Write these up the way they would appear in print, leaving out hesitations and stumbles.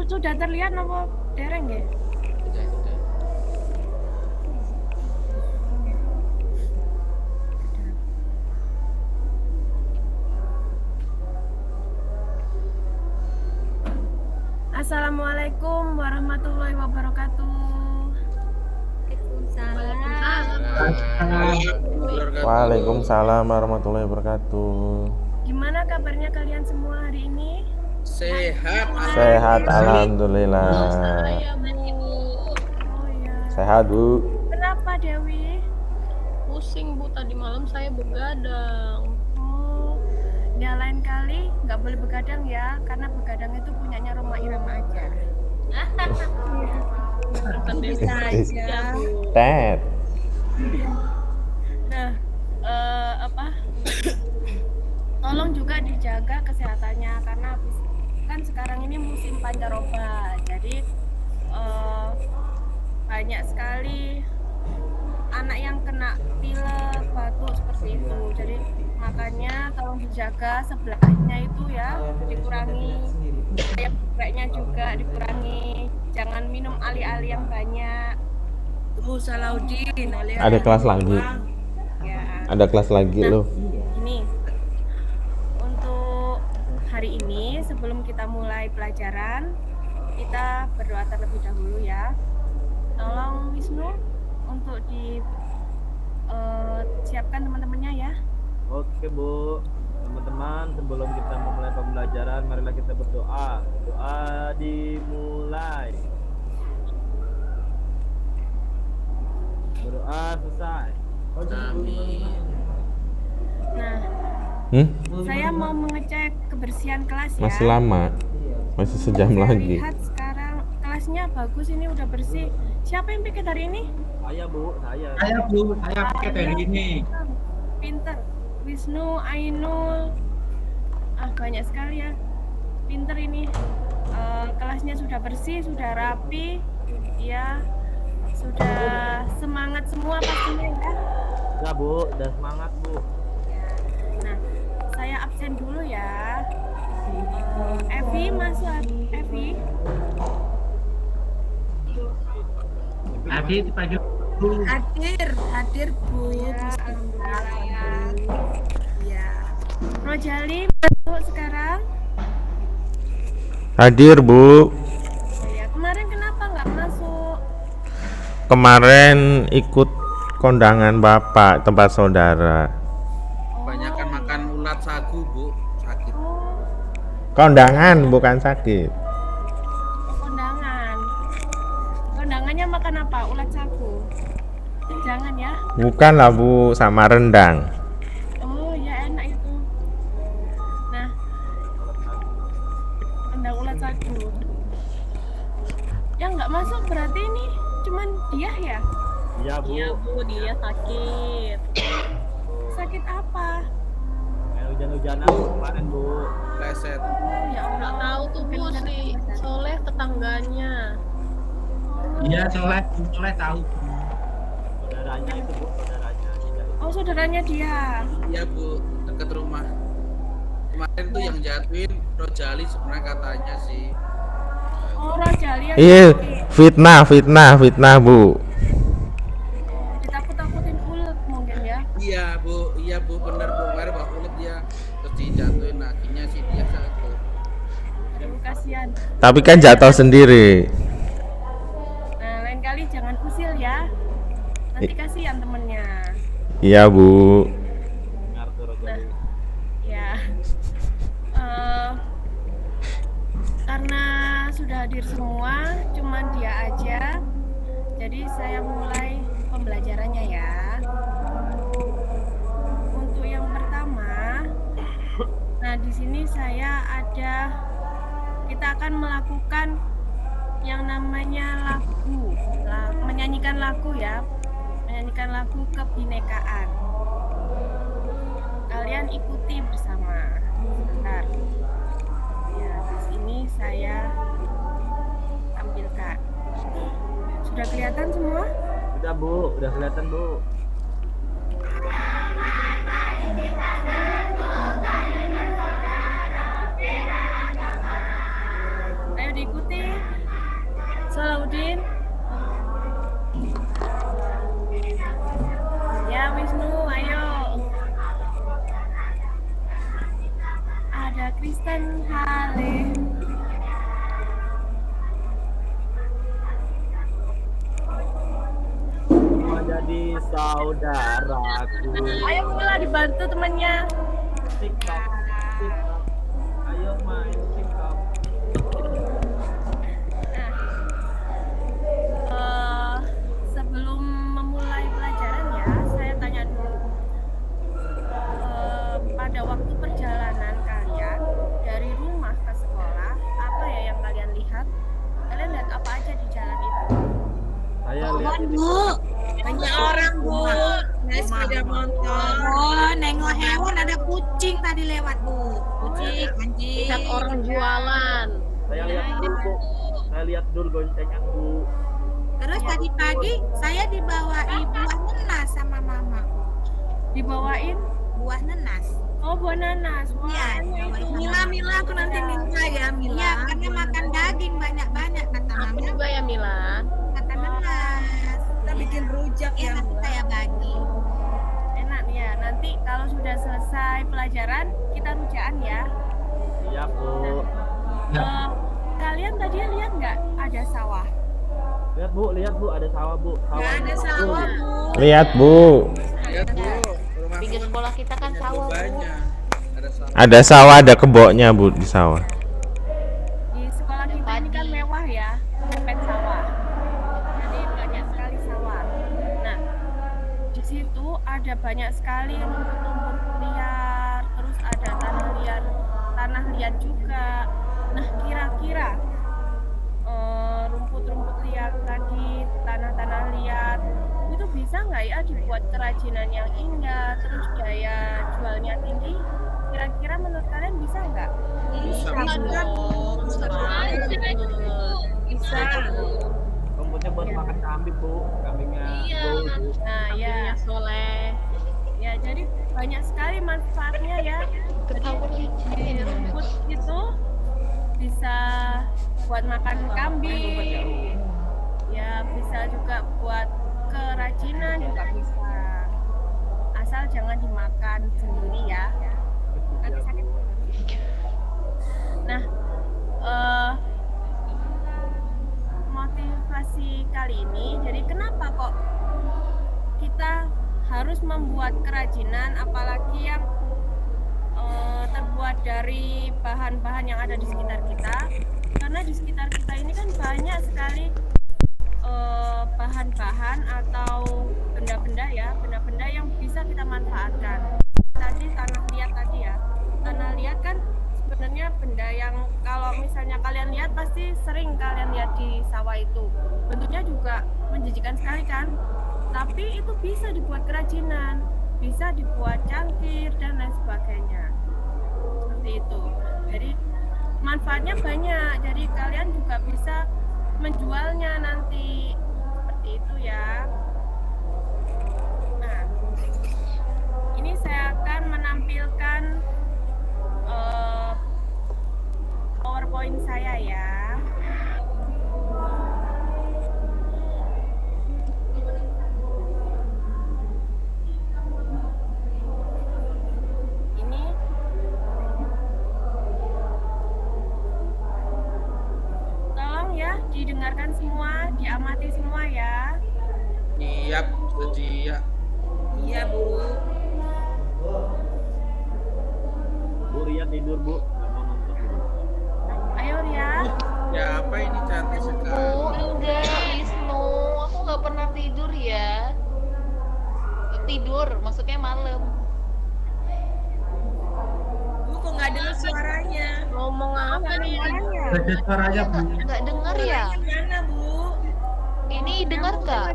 Sudah terlihat apa dereng ya? Sudah. Assalamualaikum warahmatullahi wabarakatuh. Waalaikumsalam warahmatullahi wabarakatuh. Gimana kabarnya kalian semua hari ini? Sehat. Sehat, alhamdulillah. Oh ya. Sehat, Bu. Kenapa Dewi? Pusing Bu, tadi malam saya begadang. Oh, ya lain kali nggak boleh begadang ya, karena begadang itu punyanya Roma Irama aja. Bisa aja Bu. Tet. Nah, tolong juga dijaga kesehatannya karena kan sekarang ini musim pancaroba, jadi banyak sekali anak yang kena pilek, batuk seperti itu. Jadi makanya tolong dijaga sebelahnya itu ya, dikurangi. Kayaknya juga dikurangi. Jangan minum ali-ali yang banyak. Bu Salaudin, Ada kelas lagi. Ya. Ada kelas lagi loh. Ini untuk hari ini sebelum kita mulai pelajaran, kita berdoa terlebih dahulu ya. Tolong Wisnu untuk siapkan teman-temannya ya. Oke Bu, teman-teman sebelum kita memulai pembelajaran, marilah kita berdoa. Doa dimulai. Berdoa selesai. Amin. Nah, saya mau mengecek kebersihan kelas ya. Masih lama. Masih sejam Saya lagi. lihat sekarang kelasnya bagus, ini udah bersih. Siapa yang piket hari ini? Saya Bu, saya. Saya pakai dari ini. Pinter. Wisnu, Ainul, banyak sekali ya. Pinter ini. Kelasnya sudah bersih, sudah rapi, ya, sudah semangat semua pastinya ya. Udah Bu, udah semangat Bu. Nah, saya absen dulu ya. Evi masuk, Evi. Tadi dipanggil Hadir Bu. Ya. Rojali masuk sekarang. Hadir, Bu. Ya, kemarin kenapa nggak masuk? Kemarin ikut kondangan Bapak tempat saudara. Kebanyakan makan ulat sagu, Bu. Sakit. Kondangan bukan sakit. Kondangan. Kondangannya makan apa? Ulat sagu. Jangan ya. Bukan lah, Bu, sama rendang. Oh, ya enak itu. Nah, rendang ulat sagu. Yang nggak masuk berarti ini cuman dia ya? Iya Bu. Iya Bu, dia sakit. Sakit apa? Kayak hujan-hujanan kemarin Bu. Pleset. Ya Nggak tahu tuh Bu, si Soleh tetangganya. Iya Soleh tahu. Saudaranya itu Bu, saudaranya. Oh, saudaranya dia. Iya, Bu, dekat rumah. Kemarin tuh yang jatuhin Rojali sebenarnya katanya sih. Oh, Rojali yang Iya, sakit. fitnah, Bu. Ditakut-takutin ulet mungkin ya. Iya, Bu, bener Bu. Kemarin bawa ulet dia terus dijatuhin akhirnya sih dia sakit. Aduh, kasihan. Tapi kan jatuh sendiri. Nah, lain kali jangan usil ya. Nanti kasihan temennya. Iya, Bu. Dengar tuh Rojali. Ya. Karena sudah hadir semua, cuman dia aja. Jadi saya mulai pembelajarannya ya. Untuk yang pertama, nah di sini kita akan melakukan yang namanya lagu, menyanyikan lagu ya, menyanyikan lagu kebinekaan. Kalian ikuti bersama. Sebentar. Ya, di sini saya tampilkan. Sudah kelihatan semua? Udah Bu, udah kelihatan Bu. Ayo Salahuddin. Ya Wisnu, ayo. Ada Kristen Hale. Mau jadi saudaraku. Ayo pula dibantu temannya. TikTok, TikTok. Ayo main TikTok. Sebelum memulai pelajaran ya, saya tanya dulu. Pada waktu perjalanan kalian dari rumah ke sekolah, apa ya yang kalian lihat? Kalian lihat apa aja di jalan itu? Saya lihat ini. Bu, banyak orang bu, naik sepeda motor. Oh, nengok hewan ada kucing tadi lewat bu, kucing, anjing. Lihat orang jualan. Saya lihat dul, Bu. Saya lihat dul goncengan, Bu. Terus tadi pagi saya dibawain buah nenas sama mama. Dibawain? Buah nenas. Oh, buah nanas. Wah, Iya, itu. Mila aku nanti minta ya Mila. Iya, karena makan daging banyak-banyak kata Aku mama. juga ya Mila. Kata nenas. Kita bikin rujak ya. Nanti saya bagi. Enak nih ya. Nanti kalau sudah selesai pelajaran, kita rujakan ya. Iya, Bu. Kalian tadi lihat nggak ada sawah? Lihat, Bu, ada sawah, Bu. Nggak ada sawah bu. Lihat Bu, Lihat Bu, rumahku Pinggir sekolah kita kan punya sawah, Bu. dombanya. Ada sawah. ada sawah, ada keboknya Bu di sawah. Di sekolah kita ini kan mewah ya, mepet sawah. Jadi banyak sekali sawah. Nah, di situ ada banyak sekali rumput-rumput liar, terus ada tanah liat juga. Nah, kira-kira rumput-rumput liar tadi, tanah-tanah liat, itu bisa nggak ya dibuat kerajinan yang indah, terus daya jualnya tinggi? Kira-kira menurut kalian bisa nggak? Bisa Bu. Bisa. Rumputnya buat makan kambing, Bu. Kambingnya Bu. Nah, ya, Ya soleh. ya jadi banyak sekali manfaatnya ya. Jadi rumput itu bisa buat makan kambing. Ya, bisa juga buat kerajinan juga bisa. Asal jangan dimakan sendiri ya. Nanti sakit. Nah, motivasi kali ini, jadi kenapa kok kita harus membuat kerajinan, apalagi yang terbuat dari bahan-bahan yang ada di sekitar kita? Karena di sekitar kita ini kan banyak sekali bahan-bahan atau benda-benda yang bisa kita manfaatkan. Tadi tanah liat tadi ya, tanah liat kan sebenarnya benda yang kalau misalnya kalian lihat pasti sering kalian lihat di sawah itu, bentuknya juga menjijikan sekali kan, tapi itu bisa dibuat kerajinan, bisa dibuat cangkir dan lain sebagainya, seperti itu. Jadi manfaatnya banyak, jadi kalian juga bisa menjualnya nanti, seperti itu ya. Nah, ini saya akan menampilkan PowerPoint saya ya. Ini tolong ya didengarkan semua, diamati semua ya. Siap, sedia. Iya bu. Bu Ria tidur, Bu. Nggak mau nonton dulu. Ayo Ria. Ya apa ini cantik sekali. Oh, enggak, Wisnu. Aku nggak pernah tidur ya. Tidur, maksudnya malam. Bu kok nggak dengar suaranya? Ngomong apa nih? Ada suaranya Bu. Nggak dengar ya? Mana bu? Ini dengar nggak?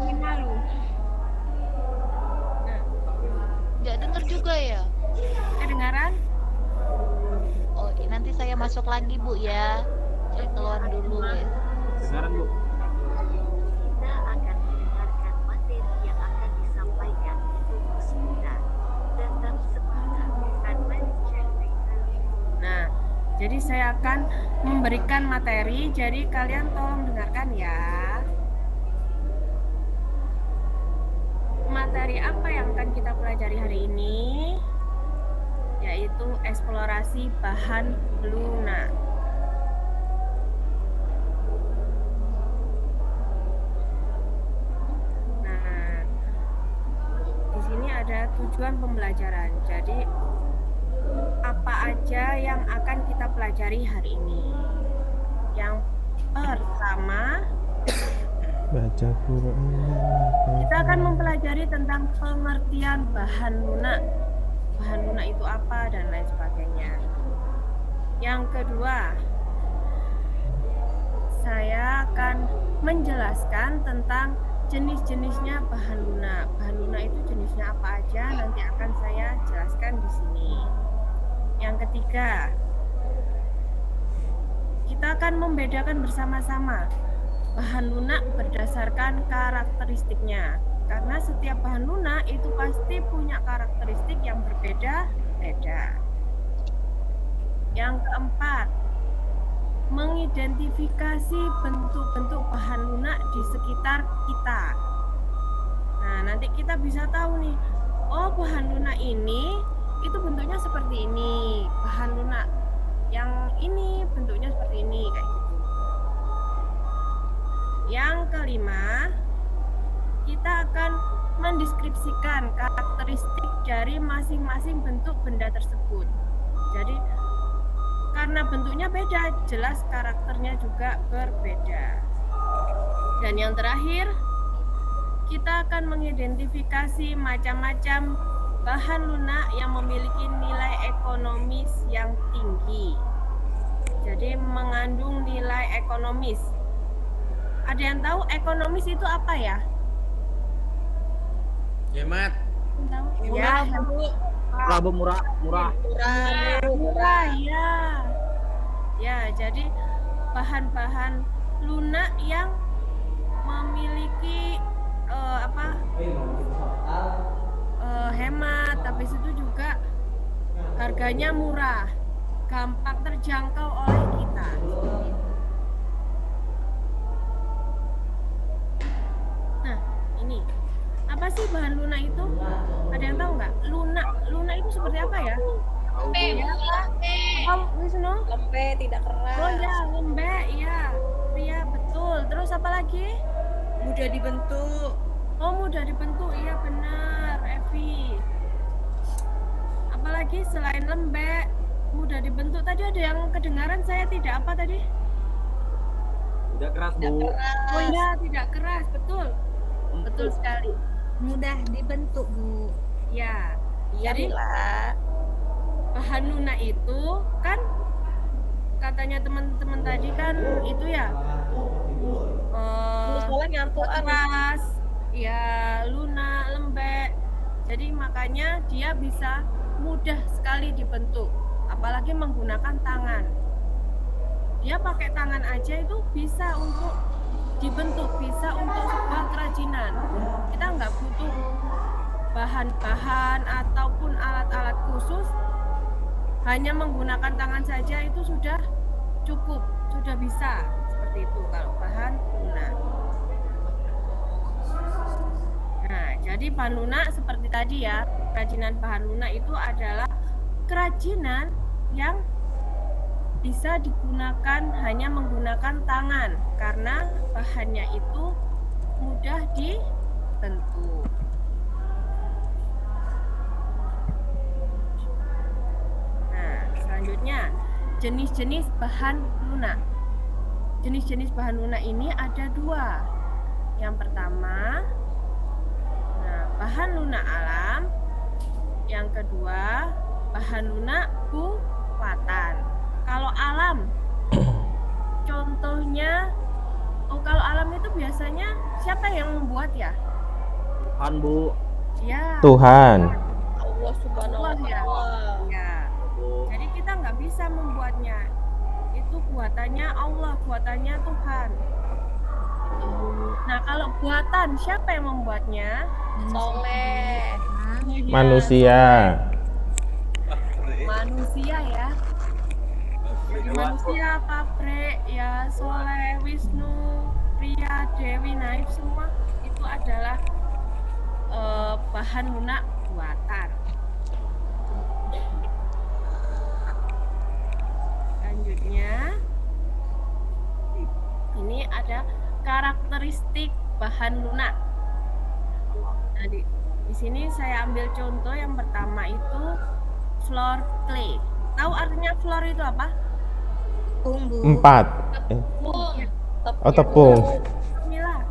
Nggak dengar juga ya? Kedengaran? Oh, nanti saya masuk lagi, Bu ya. Saya keluar dulu ya. Dengaran, Bu. Kita akan mendengarkan materi yang akan disampaikan Ibu Musmina. Tetap semangat. Advance check. Nah, jadi saya akan memberikan materi, jadi kalian tolong dengarkan ya. Materi apa yang akan kita pelajari hari ini? Yaitu eksplorasi bahan lunak. Nah, di sini ada tujuan pembelajaran. Jadi, apa aja yang akan kita pelajari hari ini? Yang pertama, Baca Quran. kita akan mempelajari tentang pengertian bahan lunak. Bahan lunak itu apa dan lain sebagainya. Yang kedua, saya akan menjelaskan tentang jenis-jenisnya bahan lunak. Bahan lunak itu jenisnya apa aja, nanti akan saya jelaskan di sini. Yang ketiga, kita akan membedakan bersama-sama bahan lunak berdasarkan karakteristiknya. Karena setiap bahan lunak itu pasti punya karakteristik yang berbeda-beda. Yang keempat, mengidentifikasi bentuk-bentuk bahan lunak di sekitar kita. Nah, nanti kita bisa tahu nih, oh bahan lunak ini itu bentuknya seperti ini, bahan lunak yang ini bentuknya seperti ini, kayak gitu. Yang kelima, kita akan mendeskripsikan karakteristik dari masing-masing bentuk benda tersebut. Jadi, karena bentuknya beda, jelas karakternya juga berbeda. Dan yang terakhir, kita akan mengidentifikasi macam-macam bahan lunak yang memiliki nilai ekonomis yang tinggi. Jadi mengandung nilai ekonomis. Ada yang tahu ekonomis itu apa ya? Hemat. Tahu? Ya, Murah, Bu, murah. murah ya. Ya, jadi bahan-bahan lunak yang memiliki hemat, tapi itu juga harganya murah, gampang terjangkau oleh kita. Nah, ini apa sih bahan lunak itu? Ada yang tahu nggak? Lunak itu seperti apa ya? Wisnu? Lembek, tidak keras. Oh ya, lembek, ya. Iya, betul. Terus apa lagi? Mudah dibentuk. Oh, mudah dibentuk. Iya, benar, Evi. Apalagi selain lembek, mudah dibentuk. Tadi ada yang kedengaran saya tidak apa tadi? Tidak keras, Bu. Oh iya, tidak keras, betul. Betul sekali. Mudah dibentuk, Bu. Ya. Jadi bahan lunak itu kan katanya teman-teman tadi kan itu ya keras, ya lunak, lembek. Jadi makanya dia bisa mudah sekali dibentuk, apalagi menggunakan tangan. Dia pakai tangan aja itu bisa untuk dibentuk, bisa untuk sebuah kerajinan. Kita nggak butuh bahan-bahan ataupun alat-alat khusus, hanya menggunakan tangan saja itu sudah cukup, sudah bisa seperti itu kalau bahan lunak. Nah, jadi bahan lunak seperti tadi ya, kerajinan bahan lunak itu adalah kerajinan yang bisa digunakan hanya menggunakan tangan karena bahannya itu mudah dibentuk. Nah, selanjutnya jenis-jenis bahan lunak. Jenis-jenis bahan lunak ini ada dua. Yang pertama, bahan lunak alam. Yang kedua, bahan lunak buatan. Kalau alam, contohnya, kalau alam itu biasanya siapa yang membuat ya? Tuhan, Bu. Ya. Tuhan. Allah Subhanahu wa Ta'ala. Ya. Jadi kita nggak bisa membuatnya. Itu buatannya Allah, buatannya Tuhan. Nah, kalau buatan siapa yang membuatnya? Soleh. Manusia. Manusia ya. Jadi manusia, pabrik, ya Soleh, Wisnu, Pria, Dewi, Naif semua itu adalah bahan lunak buatan. Selanjutnya, ini ada karakteristik bahan lunak. Nah, di sini saya ambil contoh yang pertama itu floor clay. Tahu artinya floor itu apa? Tepung, Bu. 4. Tepung. Oh, tepung. Mila.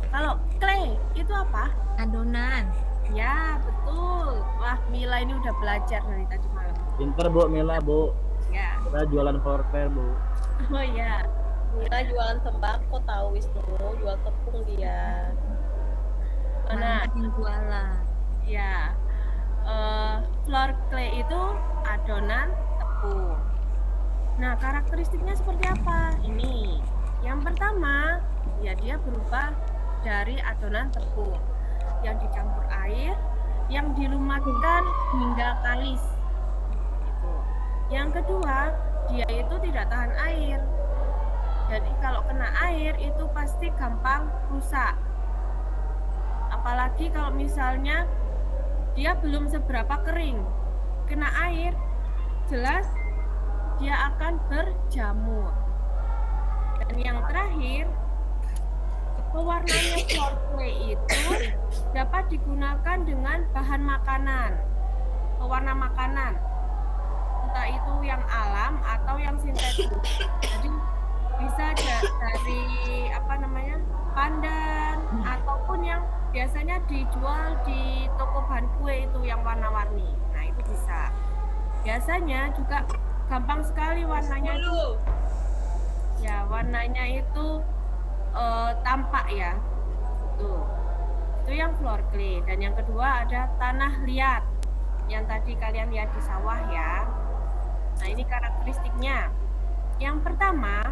Kalau clay itu apa? Adonan. Ya, betul. Wah, Mila ini udah belajar dari tadi malam. Pinter Bu Mila, Bu. Ya. Kita jualan floorware, Bu. Oh ya. Mila jualan tembakau tahu Wisnu, jual tepung dia. Nah, Mama yang jualan. ya. Floor clay itu adonan tepung. Nah, karakteristiknya seperti apa? Ini. Yang pertama, ya dia berubah dari adonan tepung yang dicampur air, yang dilumatkan hingga kalis. Gitu. Yang kedua, dia itu tidak tahan air. Jadi kalau kena air itu pasti gampang rusak. Apalagi kalau misalnya dia belum seberapa kering, kena air, jelas dia akan berjamur. Dan yang terakhir, pewarnanya floor clay itu dapat digunakan dengan bahan makanan, pewarna makanan, entah itu yang alam atau yang sintetis. Jadi bisa dari pandan ataupun yang biasanya dijual di toko bahan kue itu yang warna-warni. Nah, itu bisa. Biasanya juga gampang sekali warnanya itu. Ya, warnanya itu tampak ya. Tuh. Itu yang floor clay. Dan yang kedua ada tanah liat. Yang tadi kalian lihat di sawah ya. Nah, ini karakteristiknya. Yang pertama,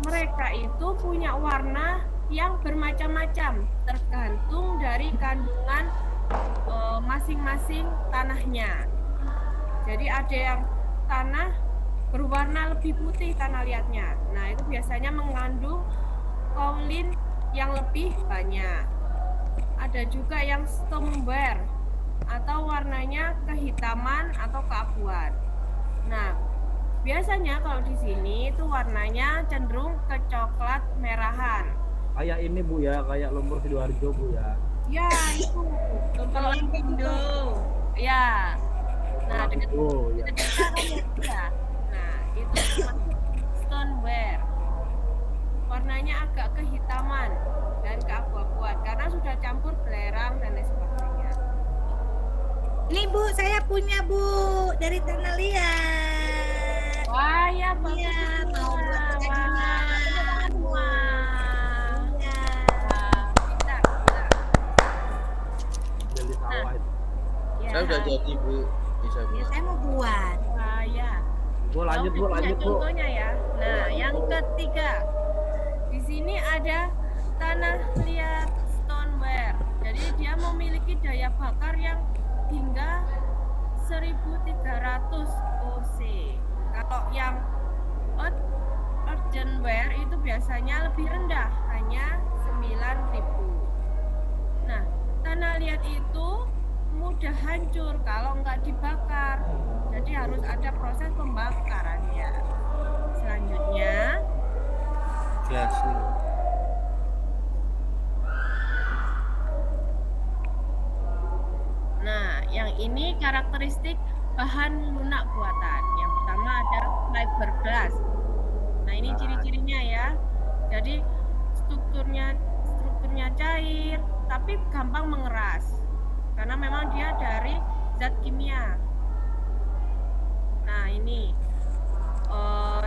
mereka itu punya warna yang bermacam-macam tergantung dari kandungan masing-masing tanahnya. Jadi ada yang tanah berwarna lebih putih tanah liatnya. Nah, itu biasanya mengandung kaolin yang lebih banyak. Ada juga yang stonewear atau warnanya kehitaman atau keabuan. Nah, biasanya kalau di sini itu warnanya cenderung ke coklat merahan. Kayak ini Bu ya, kayak lumpur Sidoarjo Bu ya. Ya, itu. Kalau Indo. Ya. Nah, dekat Oh ya. ya. Nah, itu termasuk stonewear. Warnanya agak kehitaman dan keabu-abuan karena sudah campur belerang dan lain sebagainya. Ini Bu, saya punya Bu dari Tanah Liat. Wah, ya bagus. Iya, mau buat Wah, kerajinan. wah. Iya. Bisa. Jadi sawah itu. Ya. Saya udah jadi Bu, bisa Bu. Ya, saya mau buat. Wah, ya. Bu lanjut Bu, Punya lanjut Bu. contohnya ya. Nah, yang ketiga. Di sini ada tanah liat stonewear. Jadi dia memiliki daya bakar yang hingga 1300 OC. Kalau yang earthenware itu biasanya lebih rendah, hanya 9.000. Nah, tanah liat itu mudah hancur kalau nggak dibakar. Jadi harus ada proses pembakarannya. Selanjutnya, Glasir. nah yang ini karakteristik bahan lunak buatan. Yang pertama ada fiberglass. Nah, ini ciri-cirinya ya. Jadi strukturnya cair, tapi gampang mengeras karena memang dia dari zat kimia. Nah, ini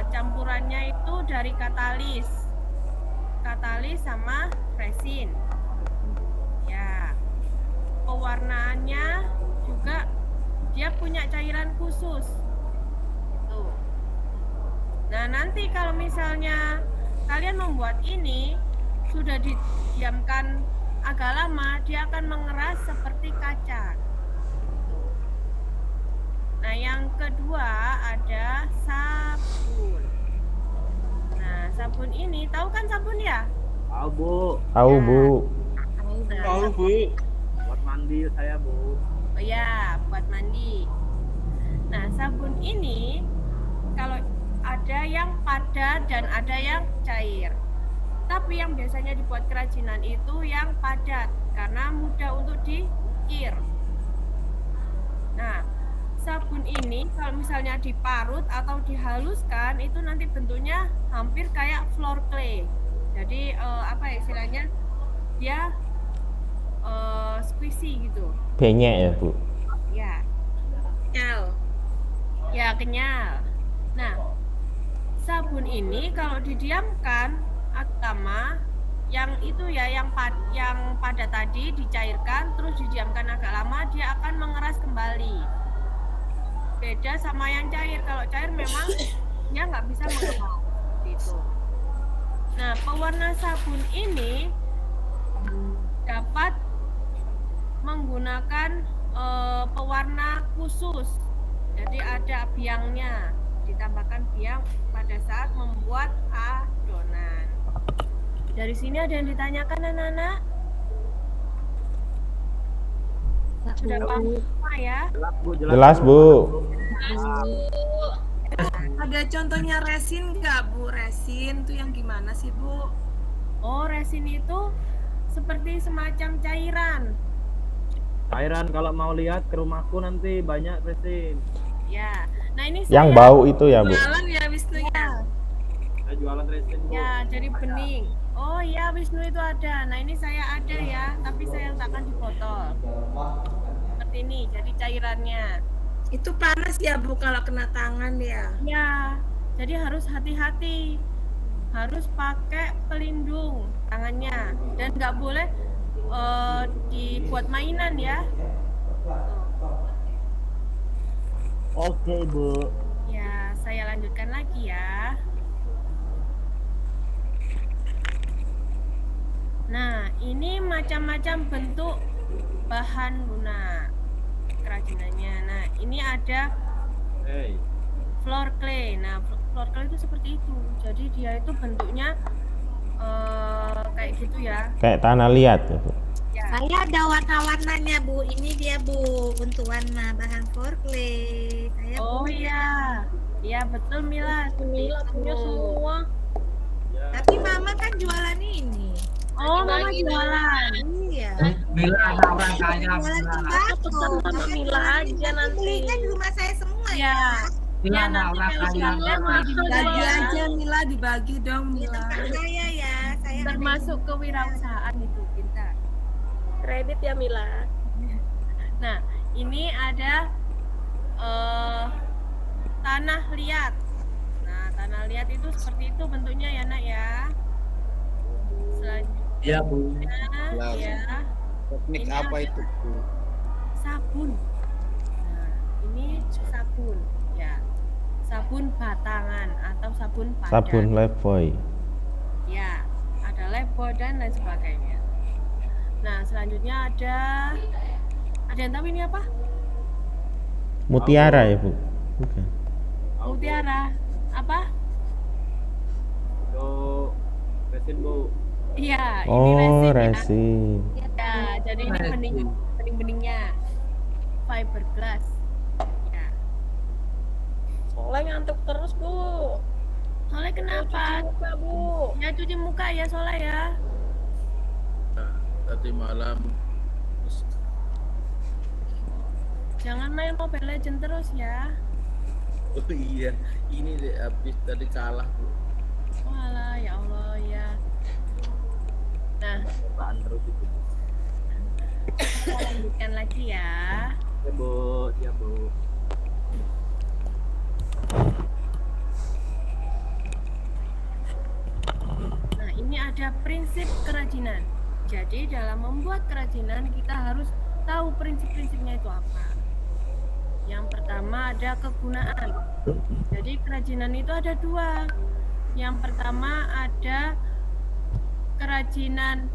campurannya itu dari katalis sama resin. Ya, pewarnaannya juga dia punya cairan khusus. Tuh. Nah, nanti kalau misalnya kalian membuat ini sudah didiamkan agak lama, dia akan mengeras seperti kaca. Nah, yang kedua ada sabun. Nah, sabun ini tahu kan sabun ya? Tahu Bu, Tahu, Bu. Nah, Bu. buat mandi saya Bu. oh ya, buat mandi. Nah, sabun ini kalau ada yang padat dan ada yang cair. Tapi yang biasanya dibuat kerajinan itu yang padat karena mudah untuk diukir. Nah, sabun ini kalau misalnya diparut atau dihaluskan itu nanti bentuknya hampir kayak floor clay. Jadi apa ya istilahnya? Dia squishy gitu. Banyak ya, Bu. Ya. Kenyal. Ya, kenyal. Nah, sabun ini kalau didiamkan agak lama, yang itu ya yang pada tadi dicairkan terus didiamkan agak lama dia akan mengeras kembali. Beda sama yang cair. Kalau cair memang dia nggak bisa mengeras gitu. Nah, pewarna sabun ini dapat menggunakan pewarna khusus. Jadi ada biangnya, ditambahkan biang pada saat membuat adonan. Dari sini ada yang ditanyakan anak-anak? Sudah paham semua ya? Jelas, Bu. Ada contohnya resin nggak Bu? Resin tuh yang gimana sih Bu? Oh, resin itu seperti semacam cairan. Cairan kalau mau lihat ke rumahku nanti banyak resin. Ya. Nah, ini Yang saya bau itu ya, Bu. Jualan ya Wisnu ya? Saya jualan resin Bu. ya jadi bening. Oh iya, Wisnu itu ada. Nah, ini saya ada ya, tapi saya letakkan di botol. Seperti ini, jadi cairannya. Itu panas ya Bu kalau kena tangan ya? Ya, jadi harus hati-hati. Harus pakai pelindung tangannya dan nggak boleh dibuat mainan ya. Oke Bu. Ya, saya lanjutkan lagi ya. Nah, ini macam-macam bentuk bahan lunak kerajinannya. Nah, ini ada Hey. floor clay. Nah, floor clay itu seperti itu. Jadi dia itu bentuknya kayak gitu ya. Kayak tanah liat ya, Bu. Ya. Saya ada warna-warnanya Bu. Ini dia Bu untuk warna bahan forklift. Saya Oh iya. Iya betul Mila. Mila punya semua. Tapi Mama kan jualan ini. Oh, Mama Bagi-bagi jualan. Iya. Mila anak orang kaya. Jualan Mila. tembakau. Pesan sama Mila aja nanti. Belinya di rumah saya semua Iya. ya. Mila Ya, anak nanti orang kalau kaya. sekalian mau Mahal dibagi jualan. aja. Mila dibagi dong Mila. Saya ya. Saya Termasuk kewirausahaan itu, pintar. Kredit ya Mila. Nah, ini ada tanah liat. Nah, tanah liat itu seperti itu bentuknya ya, Nak ya. Selanjutnya Iya Bu. Jelas. ya, Teknik Ini apa ada- itu, Bu? sabun. Nah, ini sabun ya. Sabun batangan atau sabun padat. Sabun Lifebuoy. Ya, ada Lifebuoy dan lain sebagainya. Nah, selanjutnya ada yang tahu ini apa? Mutiara ya, Bu. Bukan. Mutiara. Apa? Itu resin Bu. Iya, ini Oh, resin ya. resin. Ya, jadi ini bening-beningnya fiberglass. Ya. Soleh ngantuk terus Bu. Soleh kenapa? Cuci muka Bu. Ya cuci muka ya Soleh ya. Tadi malam Jangan main Mobile Legend terus ya. oh iya, ini deh habis tadi kalah, Bu. Walah, ya Allah ya. Nah, Apaan terus itu. kita lanjutkan lagi ya. Ya Bu, ya Bu. Nah, ini ada prinsip kerajinan. Jadi dalam membuat kerajinan kita harus tahu prinsip-prinsipnya itu apa. Yang pertama ada kegunaan. Jadi kerajinan itu ada dua. Yang pertama ada kerajinan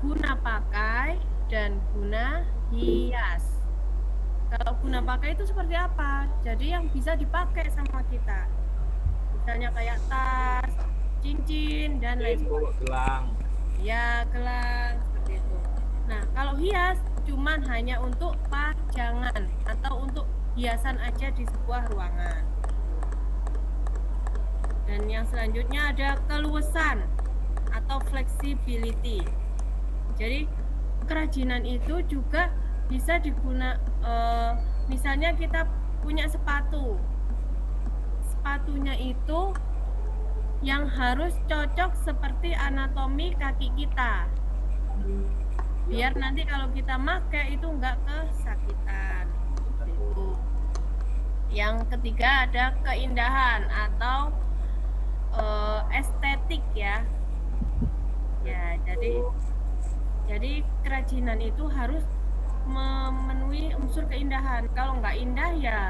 guna pakai dan guna hias. Kalau guna pakai itu seperti apa? Jadi yang bisa dipakai sama kita. Misalnya kayak tas, cincin, dan lain sebagainya. Gelang. Ya, gelang, seperti itu. Nah, kalau hias cuman hanya untuk pajangan atau untuk hiasan aja di sebuah ruangan. Dan yang selanjutnya ada keluasan atau flexibility. Jadi kerajinan itu juga bisa digunakan, misalnya kita punya sepatu, sepatunya itu yang harus cocok seperti anatomi kaki kita, biar nanti kalau kita pakai itu enggak kesakitan. Itu. Yang ketiga ada keindahan atau estetik ya. Ya, jadi kerajinan itu harus memenuhi unsur keindahan. Kalau nggak indah ya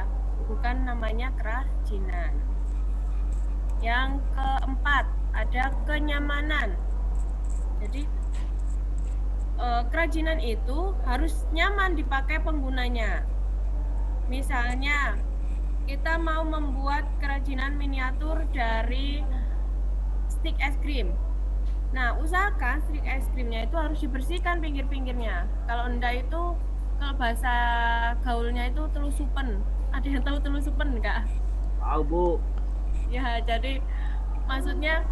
bukan namanya kerajinan. Yang keempat ada kenyamanan. Jadi kerajinan itu harus nyaman dipakai penggunanya. Misalnya kita mau membuat kerajinan miniatur dari stik es krim. Nah, usahakan stik es krimnya itu harus dibersihkan pinggir-pinggirnya. Kalau enggak itu, kalau bahasa gaulnya itu telusupen. Ada yang tahu telusupen enggak? Tahu, Bu. Ya, jadi maksudnya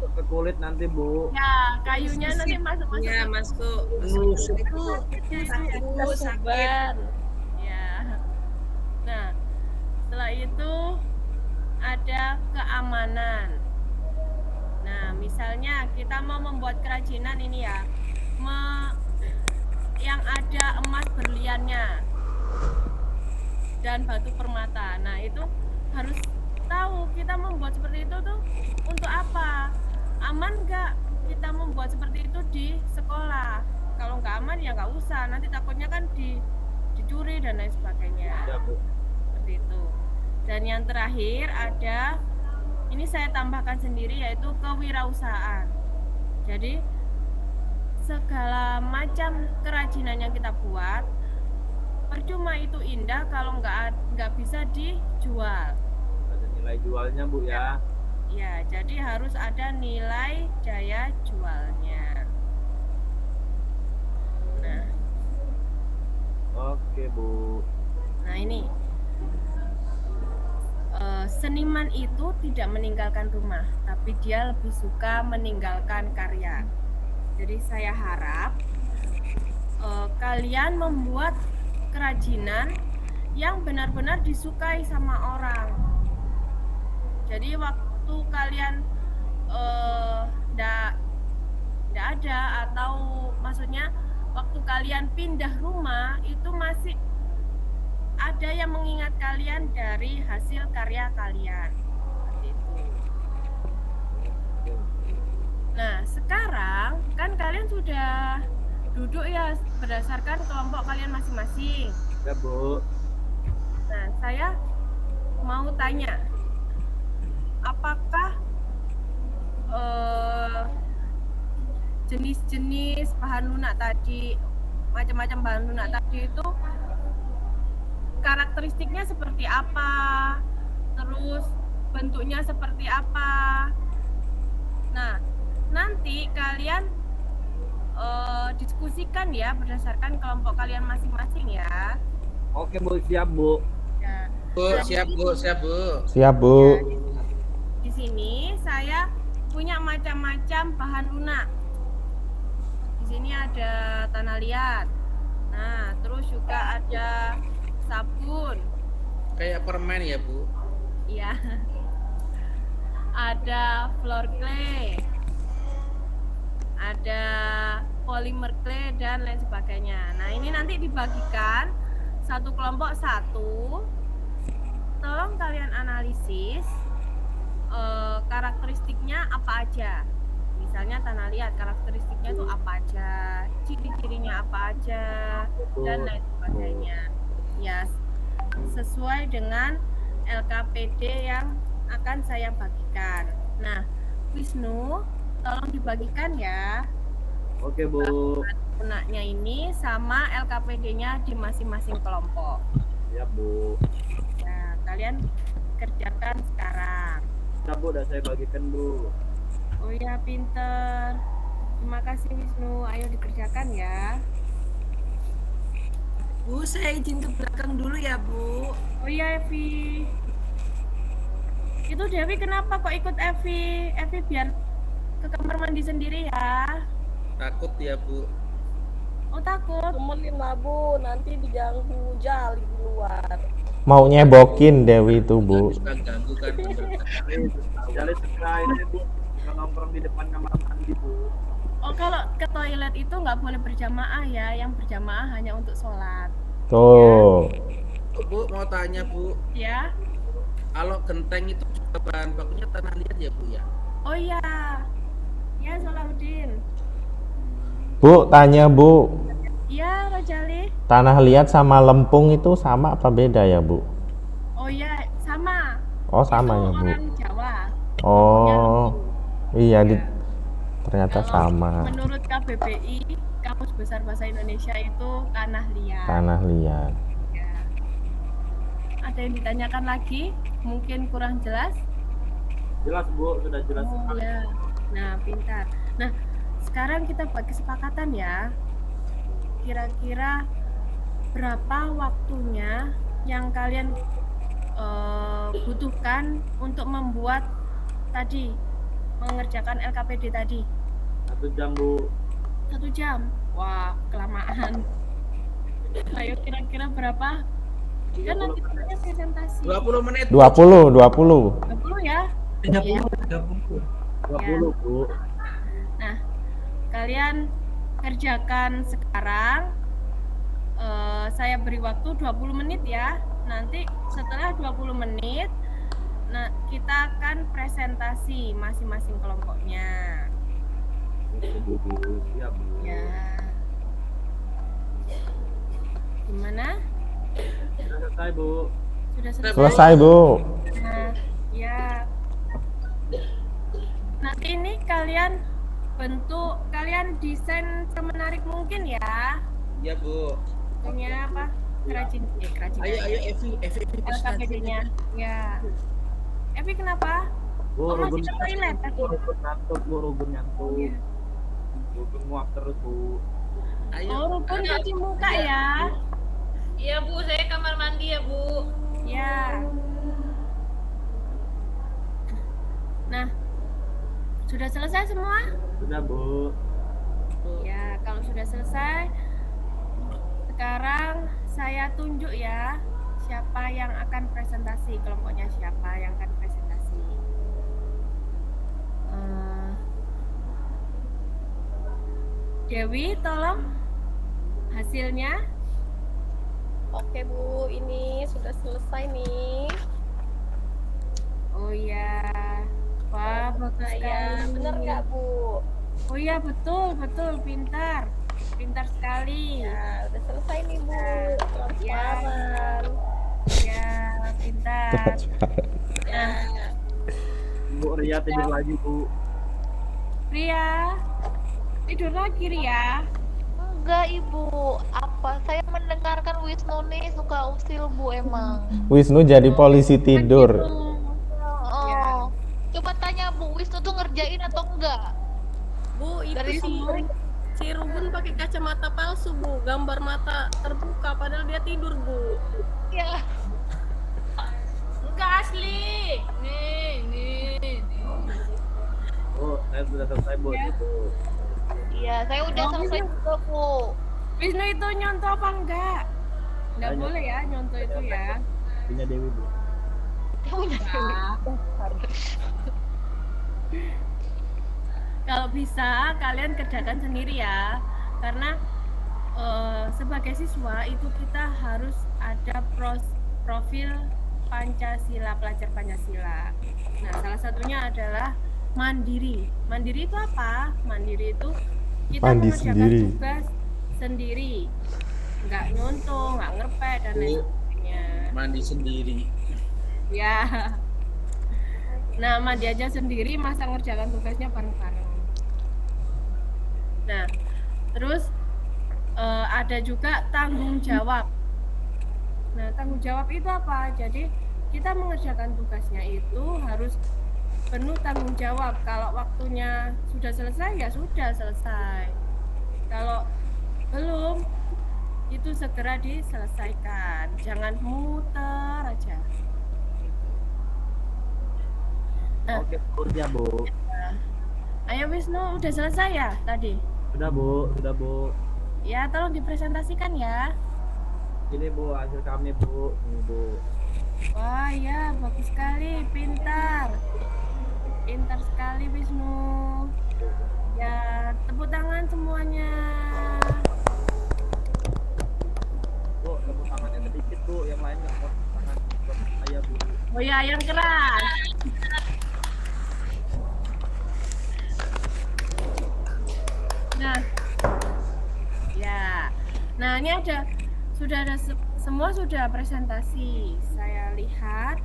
Ke kulit nanti, Bu. ya kayunya nanti masuk. Ya, masuk. Itu Sakit. ya. Nah, setelah itu ada keamanan. Nah, misalnya kita mau membuat kerajinan ini ya, yang ada emas berliannya dan batu permata. Nah, itu harus tahu kita membuat seperti itu tuh untuk apa? Aman nggak kita membuat seperti itu di sekolah? Kalau nggak aman ya nggak usah. Nanti takutnya kan dicuri dan lain sebagainya. Ya, Bu. Seperti itu. Dan yang terakhir ada, ini saya tambahkan sendiri, yaitu kewirausahaan. Jadi segala macam kerajinan yang kita buat percuma itu indah kalau nggak bisa dijual. Ada nilai jualnya, Bu ya. Ya, jadi harus ada nilai daya jualnya. Nah, Oke, Bu. nah ini seniman itu tidak meninggalkan rumah, tapi dia lebih suka meninggalkan karya. Jadi saya harap kalian membuat kerajinan yang benar-benar disukai sama orang. Jadi waktu kalian nggak ada, atau maksudnya waktu kalian pindah rumah itu masih ada yang mengingat kalian dari hasil karya kalian. Seperti itu. Nah, sekarang kan kalian sudah duduk ya berdasarkan kelompok kalian masing-masing. Ya, Bu. Nah, saya mau tanya, apakah jenis-jenis bahan lunak tadi, macam-macam bahan lunak tadi itu karakteristiknya seperti apa, terus bentuknya seperti apa? Nah, nanti kalian diskusikan ya berdasarkan kelompok kalian masing-masing ya. Oke, Bu, siap, Bu. Ya. Bu, siap Bu, siap Bu. Siap, Bu. Di sini saya punya macam-macam bahan lunak. Di sini ada tanah liat. Nah, terus juga ada sabun. Kayak permen ya Bu. Iya. Ada floor clay. Ada polymer clay dan lain sebagainya. Nah, ini nanti dibagikan satu kelompok satu. Tolong kalian analisis karakteristiknya apa aja. Misalnya tanah liat, karakteristiknya itu apa aja, ciri-cirinya apa aja, dan lain sebagainya. Ya, sesuai dengan LKPD yang akan saya bagikan. Nah, Wisnu, tolong dibagikan ya. Oke, Bu. Punaknya ini sama LKPD-nya di masing-masing kelompok. Siap, Bu. Nah, kalian kerjakan sekarang. Siap, Bu, udah saya bagikan, Bu. Oh iya, pinter. Terima kasih Wisnu. Ayo dikerjakan ya. Bu, saya izin ke belakang dulu ya, Bu. Oh iya, Evi. Itu Dewi kenapa kok ikut Evi? Evi biar ke kamar mandi sendiri ya. Takut ya, Bu. Oh takut. Temenin lah Bu, nanti diganggu Jali di luar. Mau nyebokin Dewi itu, Bu. Suka ganggu kan. Jali segera ini, Bu. Nongkrong di depan kamar mandi, Bu. Oh kalau ke toilet itu nggak boleh berjamaah ya. Yang berjamaah hanya untuk sholat. Tuh. Bu, mau tanya, Bu. Ya. Kalau genteng itu juga bahan bakunya tanah liat ya, Bu ya? Oh iya. Ya Salahuddin. Bu, tanya Bu. Iya Rojali. Tanah liat sama lempung itu sama apa beda ya, Bu? Oh iya sama. Oh, sama Itu ya, Bu. orang Jawa. Oh. Iya, Ya. ternyata Kalau sama. menurut KBBI, Kamus Besar Bahasa Indonesia itu tanah liat. Tanah liat. Ya. Ada yang ditanyakan lagi? Mungkin kurang jelas? Jelas, Bu. Sudah jelas Oh sekali. ya. Nah, pintar. Nah, sekarang kita buat kesepakatan ya. Kira-kira berapa waktunya yang kalian butuhkan untuk membuat tadi, mengerjakan LKPD tadi? 1 jam, Bu. 1 jam. Wah, kelamaan. Ayo kira-kira berapa? Kan nanti kita presentasi. 20 menit. 20. 20 ya? 30. 20, Bu. Nah, kalian kerjakan sekarang. Saya beri waktu 20 menit ya. Nanti setelah 20 menit, nah kita akan presentasi masing-masing kelompoknya. Bu. Siap, Bu. Ya. Gimana? Sudah selesai, Bu. Sudah selesai? Selesai, Bu. Nah, ya. Nanti ini kalian desain semenarik mungkin ya. Iya, Bu. Punya apa? Kerajin. Ayo Evi LKPD-nya. Ya. Evi kenapa? Bu, Oh, masih Rugun ke toilet tadi. Rugun ngantuk, Bu. Rugun ngantuk. Iya. Rugun nguap terus, Bu. Ayo. Oh, Rukun cuci muka ya. Iya Bu, saya kamar mandi ya Bu. Ya. Nah, sudah selesai semua? Sudah, Bu. Ya, kalau sudah selesai, sekarang saya tunjuk ya siapa yang akan presentasi, kelompoknya siapa yang akan presentasi. Dewi, tolong hasilnya. Oke Bu, ini sudah selesai nih. Oh iya, wah bagus Ya, sekali. bener nggak Bu? Oh iya betul, pintar sekali. Ya, udah selesai nih Bu. Transparan. Ya, pintar. Ya. Bu Ria tidur lagi, Bu. Ria, tidur lagi Ria. Enggak Ibu, apa saya mendengarkan Wisnu nih suka usil Bu emang. Wisnu jadi polisi tidur. Oh. Coba tanya Bu, Wisnu tuh ngerjain atau enggak? Bu, itu Dari si Ruben pakai kacamata palsu Bu, gambar mata terbuka padahal dia tidur Bu. Ya. Enggak asli. Nih. Oh, saya sudah selesai, Bu. Itu. Iya, saya udah selesai juga Bu. Wisnu itu nyontoh apa enggak? Enggak Saya boleh ya nyontoh itu ya. Punya Dewi, Bu. Kalau bisa kalian kerjakan sendiri ya, karena sebagai siswa itu kita harus ada profil Pancasila, pelajar Pancasila. Nah, salah satunya adalah mandiri. Mandiri itu apa? Mandiri itu kita Mandi mengerjakan sendiri. tugas sendiri, nggak nyontoh, nggak ngerpet dan lain sebagainya. Mandi sendiri. Ya. Nah, mandi aja sendiri, masa ngerjakan tugasnya bareng-bareng. Nah, terus ada juga tanggung jawab. Nah, tanggung jawab itu apa? Jadi kita mengerjakan tugasnya itu harus penuh tanggung jawab. Kalau waktunya sudah selesai ya sudah selesai. Kalau belum itu segera diselesaikan. Jangan muter aja. Nah, Oke, ya Bu. ayo Wisnu, udah selesai ya tadi? Sudah Bu, sudah Bu. Ya, tolong dipresentasikan ya. Ini Bu hasil kami Bu. Ini Bu. Wah, ya, bagus sekali, pintar. Pintar sekali Wisnu. Ya, tepuk tangan semuanya. Bu, tepuk tangannya sedikit Bu, yang lain nggak mau tepuk tangan buat saya Bu. Oh ya, yang keras. Nah, ya. Nah, ini sudah ada semua sudah presentasi. Saya lihat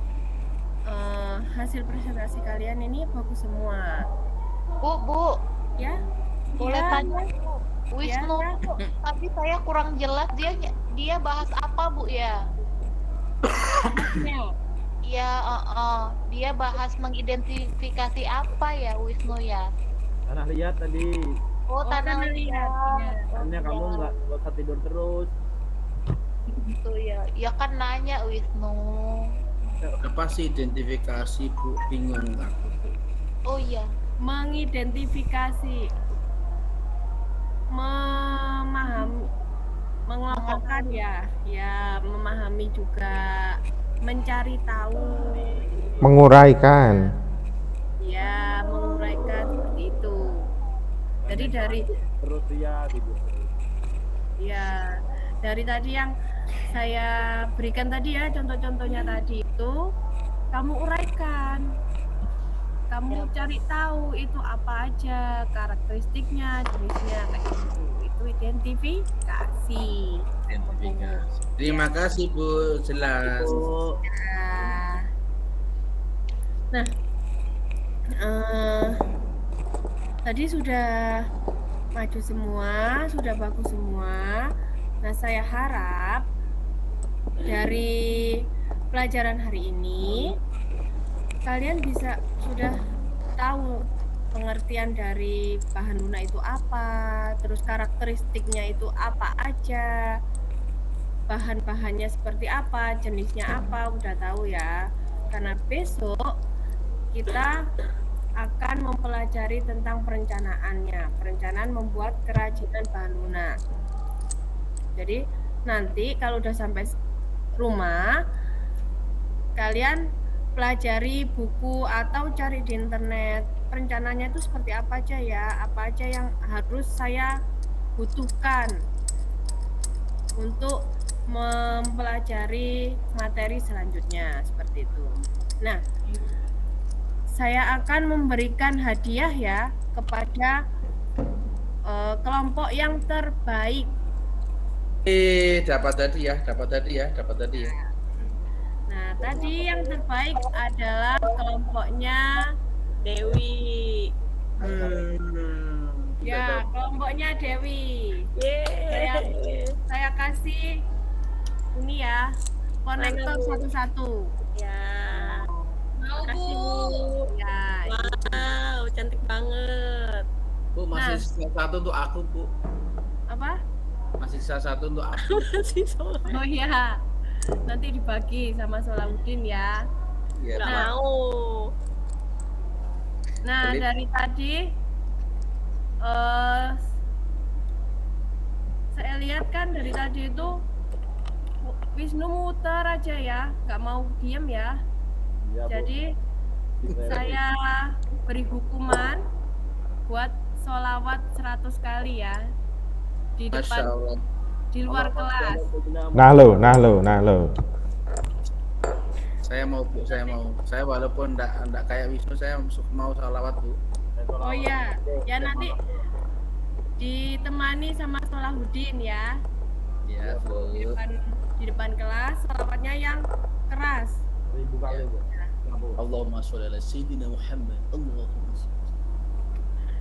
hasil presentasi kalian ini bagus semua. Bu, Ya, boleh ya, tanya Bu, Wisnu, tapi saya kurang jelas dia bahas apa Bu ya? ya. Iya, dia bahas mengidentifikasi apa ya Wisnu ya? Tanah liat tadi. Oh, tanah liat. Ya. Makanya kamu nggak usah tidur terus. Gitu ya. Ya kan nanya Wisnu. Apa sih identifikasi Bu? Bingung aku. Oh iya. Mengidentifikasi, memahami, mengelompokkan ya, memahami juga, mencari tahu, Menguraikan. ya, menguraikan seperti itu. Jadi dari Terus ya tidur terus. ya dari tadi yang saya berikan tadi ya, contoh-contohnya tadi itu kamu uraikan. Kamu cari tahu itu apa aja karakteristiknya, jenisnya kayak gitu. Itu identifikasi. Terima kasih Bu, jelas. Bu, Nah, tadi sudah maju semua, sudah bagus semua. Nah, saya harap dari pelajaran hari ini kalian sudah tahu pengertian dari bahan lunak itu apa, terus karakteristiknya itu apa aja, bahan-bahannya seperti apa, jenisnya apa, udah tahu ya. Karena besok kita akan mempelajari tentang perencanaan membuat kerajinan bahan lunak. Jadi nanti kalau udah sampai rumah, kalian pelajari buku atau cari di internet perencanaannya itu seperti apa aja ya, apa aja yang harus saya butuhkan untuk mempelajari materi selanjutnya seperti itu. Nah, saya akan memberikan hadiah ya kepada kelompok yang terbaik. Dapat tadi ya. Nah, tadi yang terbaik adalah kelompoknya Dewi. Ya, kelompoknya Dewi. Saya kasih ini ya, konektor satu-satu. Ya. Mau Kasih Bu. Bu. Ya. Wow, cantik banget. Bu, masih sisa satu untuk aku Bu. Apa? Masih sisa satu untuk aku. Masih soal. Oh iya. Nanti dibagi sama Solahuddin ya. Iya. Nggak Nah. mau. Nah, Boleh. dari tadi saya lihat kan dari tadi itu Wisnu muter aja ya, nggak mau diem ya. iya, Bu. Jadi saya beri hukuman buat sholawat 100 kali ya di Masya depan, Allah. di luar kelas. Nah lo. Saya mau Bu, saya walaupun enggak kayak Wisnu, saya mau salawat Bu. Oh ya, ya nanti ditemani sama Solahuddin ya Iya Bu. di depan kelas, sholawatnya yang keras. 1000 kali Bu. Ya, Bu. Allahumma sholli ala sayyidina Muhammad. Allahumma sholli.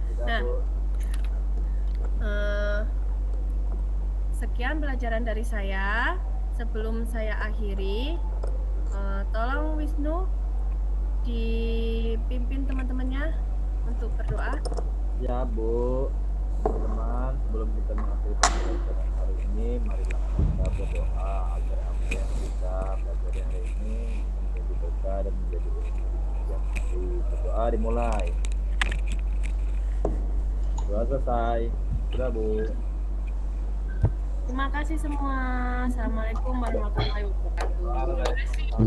Sudah, Nah. Bu. sekian pelajaran dari saya. Sebelum saya akhiri, tolong Wisnu dipimpin teman-temannya untuk berdoa. Ya Bu, teman-teman, sebelum kita mengakhiri pembelajaran hari ini, marilah kita berdoa agar apa yang kita pelajari hari ini menjadi berkah dan menjadi ilmu yang hari. Berdoa dimulai. Doa selesai. Sudah Bu. Terima kasih semua. Assalamualaikum warahmatullahi wabarakatuh.